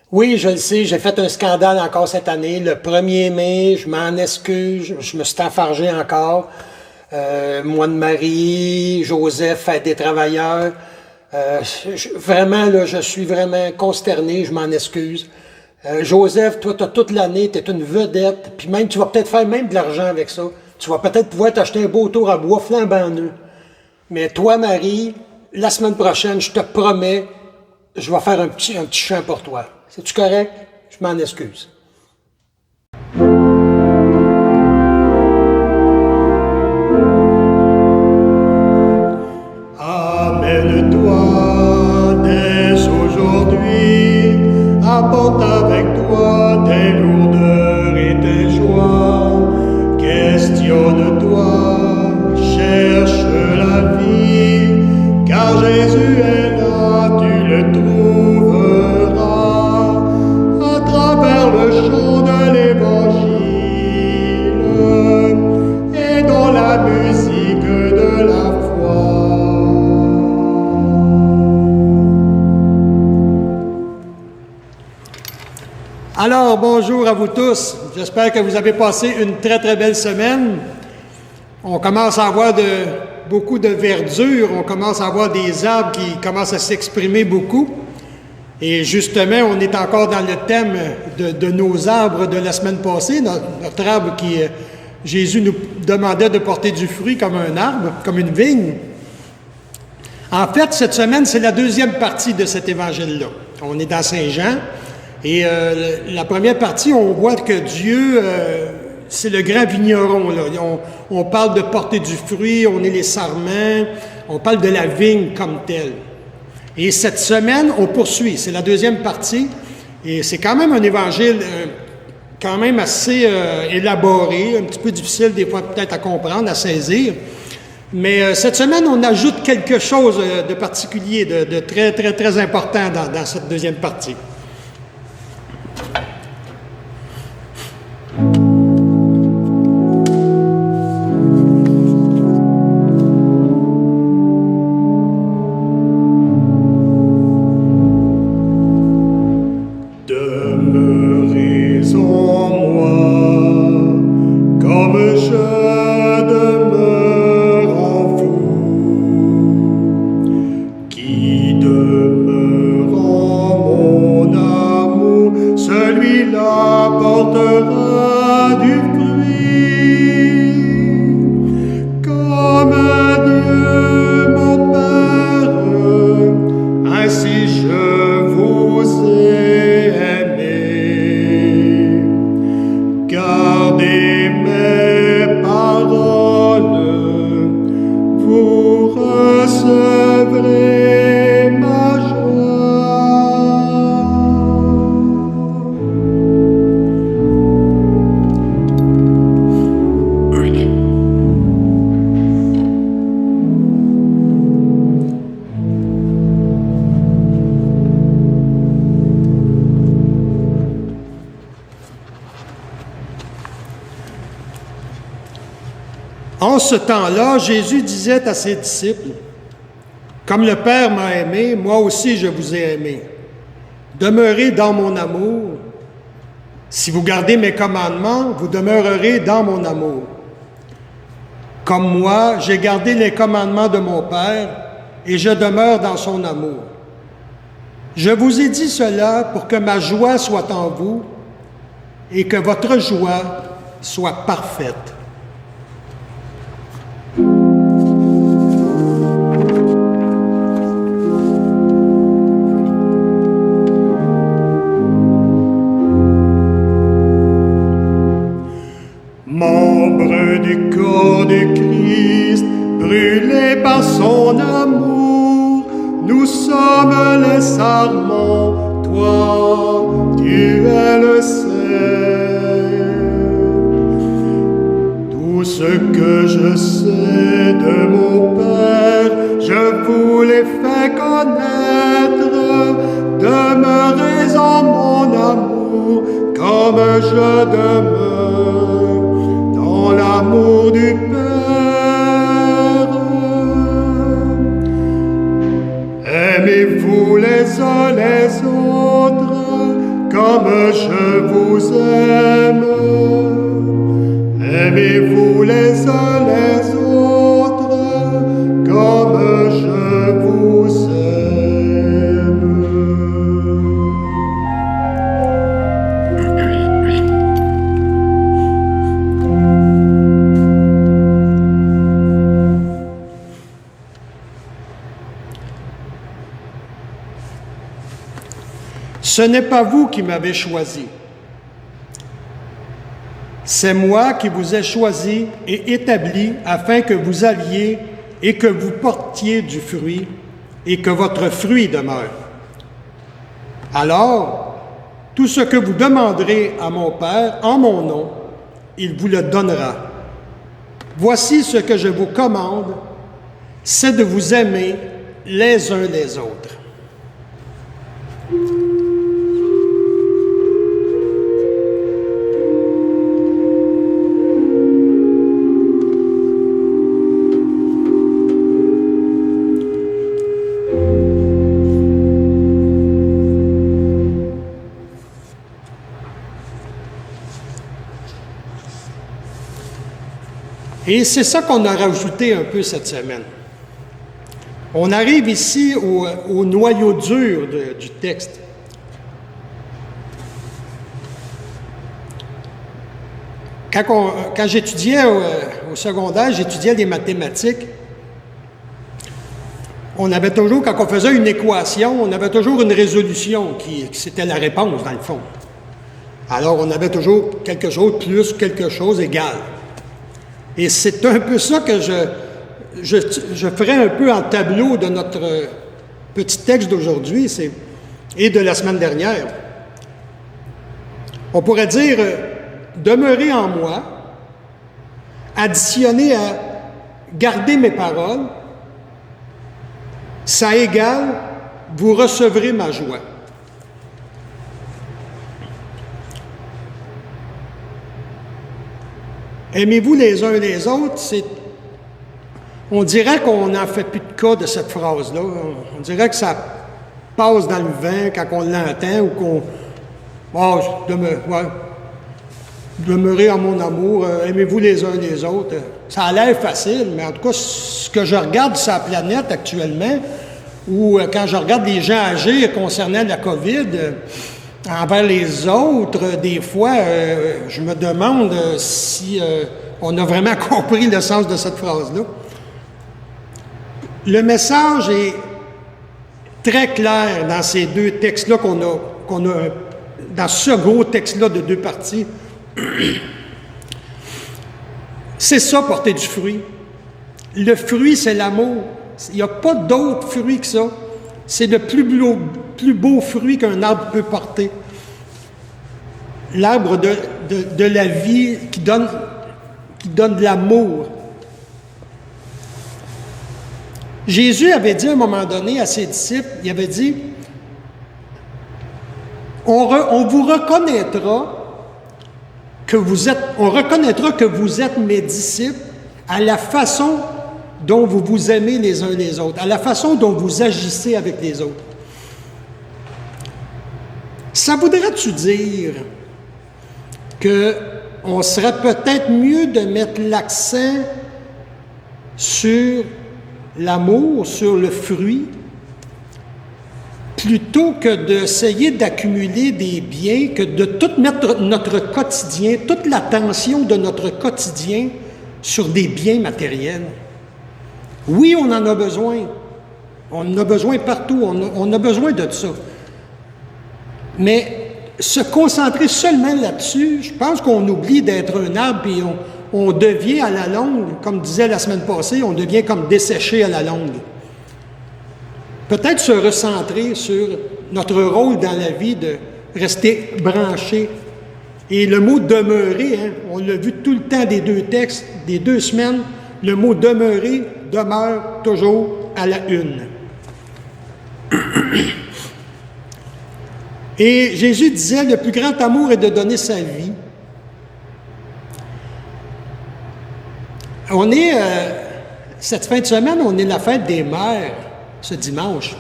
Oui, je le sais, j'ai fait un scandale encore cette année. Le 1er mai, je m'en excuse, je me suis enfargé encore. Mois de Marie, Joseph, fête des travailleurs. Vraiment, là, je suis vraiment consterné, je m'en excuse. Joseph, toi, tu as toute l'année, tu es une vedette, puis même, tu vas peut-être faire même de l'argent avec ça. Tu vas peut-être pouvoir t'acheter un beau tour à bois flambant neuf. Mais toi, Marie, la semaine prochaine, je te promets, je vais faire un petit chant pour toi. C'est-tu correct? Je m'en excuse. Amène-toi dès aujourd'hui, apporte avec toi tes lourdeurs et tes joies. Questionne-toi, cherche la vie, car Jésus est là, tu le trouveras à travers le chant de l'Évangile et dans la musique de la foi. Alors, bonjour à vous tous. J'espère que vous avez passé une très, très belle semaine. On commence à avoir beaucoup de verdure, on commence à avoir des arbres qui commencent à s'exprimer beaucoup. Et justement, on est encore dans le thème de nos arbres de la semaine passée, notre arbre qui, Jésus nous demandait de porter du fruit comme un arbre, comme une vigne. En fait, cette semaine, c'est la deuxième partie de cet évangile-là. On est dans Saint-Jean. Et la première partie, on voit que Dieu, c'est le grand vigneron. Là. On parle de porter du fruit, on est les sarments, on parle de la vigne comme telle. Et cette semaine, on poursuit. C'est la deuxième partie. Et c'est quand même un évangile quand même assez élaboré, un petit peu difficile des fois peut-être à comprendre, à saisir. Mais cette semaine, on ajoute quelque chose de particulier, de très, très, très important dans cette deuxième partie. Demeurez en moi, comme je demeure en vous. Qui demeure en mon amour, celui-là portera du fruit. Comme Dieu mon Père, ainsi je vous ai aimé. Gardez mes paroles, vous recevrez ma joie. En ce temps-là, Jésus disait à ses disciples, « Comme le Père m'a aimé, moi aussi je vous ai aimé. Demeurez dans mon amour. Si vous gardez mes commandements, vous demeurerez dans mon amour. Comme moi, j'ai gardé les commandements de mon Père et je demeure dans son amour. Je vous ai dit cela pour que ma joie soit en vous et que votre joie soit parfaite. » Membres du corps du Christ, brûlés par son amour, nous sommes les sarments, toi, tu es le sel. Tout ce que je sais de mon Père, je vous l'ai fait connaître. Demeurez en mon amour, comme je demeure dans l'amour du Père. Aimez-vous les uns les autres comme je vous aime. Aimez-vous les uns les autres comme je vous aime. Ce n'est pas vous qui m'avez choisi. C'est moi qui vous ai choisi et établi afin que vous alliez et que vous portiez du fruit et que votre fruit demeure. Alors, tout ce que vous demanderez à mon Père en mon nom, il vous le donnera. Voici ce que je vous commande, c'est de vous aimer les uns les autres. Et c'est ça qu'on a rajouté un peu cette semaine. On arrive ici au noyau dur du texte. Quand j'étudiais au secondaire, j'étudiais les mathématiques. On avait toujours, quand on faisait une équation, on avait toujours une résolution qui c'était la réponse, dans le fond. Alors, on avait toujours quelque chose plus quelque chose égal. Et c'est un peu ça que je ferai un peu en tableau de notre petit texte d'aujourd'hui et de la semaine dernière. On pourrait dire, demeurer en moi, additionner à garder mes paroles, ça égale, vous recevrez ma joie. Aimez-vous les uns les autres, on dirait qu'on n'en fait plus de cas de cette phrase-là. On dirait que ça passe dans le vent quand on l'entend ou qu'on... Oh, demeurez en mon amour, aimez-vous les uns les autres. Ça a l'air facile, mais en tout cas, ce que je regarde sur la planète actuellement, ou quand je regarde les gens agir concernant la COVID, envers les autres, des fois, je me demande si on a vraiment compris le sens de cette phrase-là. Le message est très clair dans ces deux textes-là qu'on a dans ce gros texte-là de deux parties. C'est ça, porter du fruit. Le fruit, c'est l'amour. Il n'y a pas d'autre fruit que ça. C'est le plus beau fruit qu'un arbre peut porter. L'arbre de la vie qui donne de l'amour. Jésus avait dit à un moment donné à ses disciples, il avait dit, on vous reconnaîtra on reconnaîtra que vous êtes mes disciples à la façon dont vous vous aimez les uns les autres, à la façon dont vous agissez avec les autres. Ça voudrait-tu dire qu'on serait peut-être mieux de mettre l'accent sur l'amour, sur le fruit, plutôt que d'essayer d'accumuler des biens, que de tout mettre notre quotidien, toute l'attention de notre quotidien sur des biens matériels? Oui, on en a besoin. On en a besoin partout. On a besoin de ça. Mais se concentrer seulement là-dessus, je pense qu'on oublie d'être un arbre et on devient à la longue, comme disait la semaine passée, on devient comme desséché à la longue. Peut-être se recentrer sur notre rôle dans la vie de rester branché. Et le mot « demeurer », hein, on l'a vu tout le temps des deux textes, des 2 semaines, le mot « demeurer » demeure toujours à la une. Et Jésus disait, le plus grand amour est de donner sa vie. Cette fin de semaine, on est la fête des mères, ce dimanche.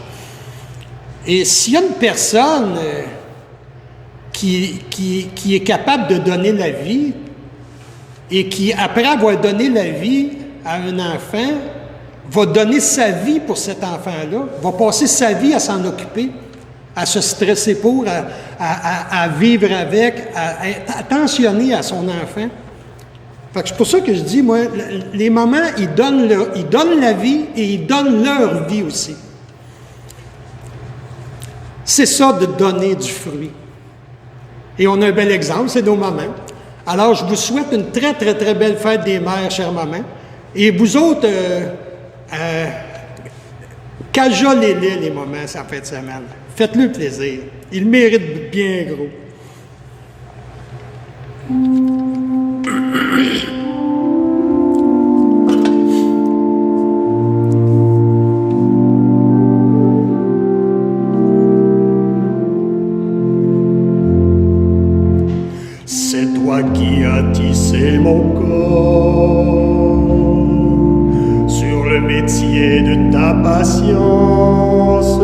Et s'il y a une personne qui est capable de donner la vie et qui, après avoir donné la vie à un enfant, va donner sa vie pour cet enfant-là, va passer sa vie à s'en occuper, à se stresser pour, à vivre avec, à être attentionné à son enfant. Fait que c'est pour ça que je dis, moi, les mamans, ils donnent la vie et ils donnent leur vie aussi. C'est ça de donner du fruit. Et on a un bel exemple, c'est nos mamans. Alors, je vous souhaite une très, très, très belle fête des mères, chères mamans. Et vous autres, cajolez-les, les mamans, en fin de semaine. Faites-le plaisir. Ils méritent bien gros. C'est toi qui as tissé mon corps sur le métier de ta patience,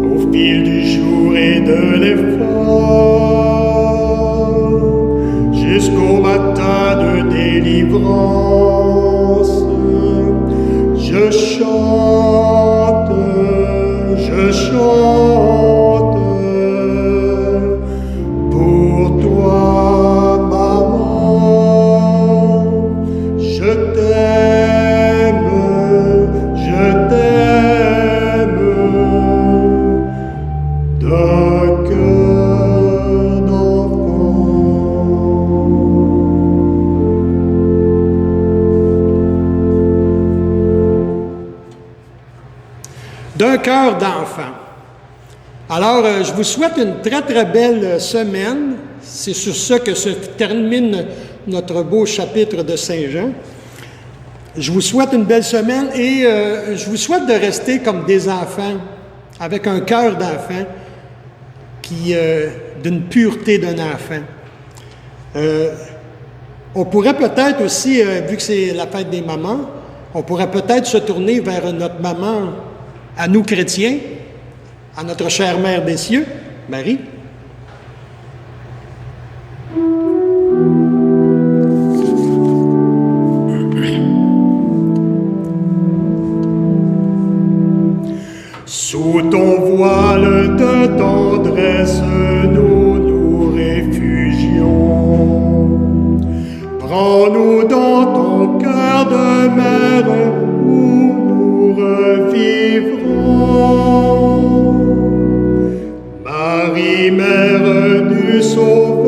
au fil du jour et de l'effort, jusqu'au matin de délivrance. Je chante, je chante. Pour toi, maman, je t'aime, d'un cœur d'enfant. D'un cœur d'enfant. Alors, je vous souhaite une très, très belle semaine. C'est sur ça que se termine notre beau chapitre de Saint-Jean. Je vous souhaite une belle semaine et je vous souhaite de rester comme des enfants, avec un cœur d'enfant, d'une pureté d'un enfant. On pourrait peut-être aussi, vu que c'est la fête des mamans, on pourrait peut-être se tourner vers notre maman, à nous chrétiens, à notre chère Mère des cieux, Marie. Sous ton voile de tendresse, nous nous réfugions. Prends-nous dans ton cœur de mère où nous revivrons. Marie, Mère du Sauveur,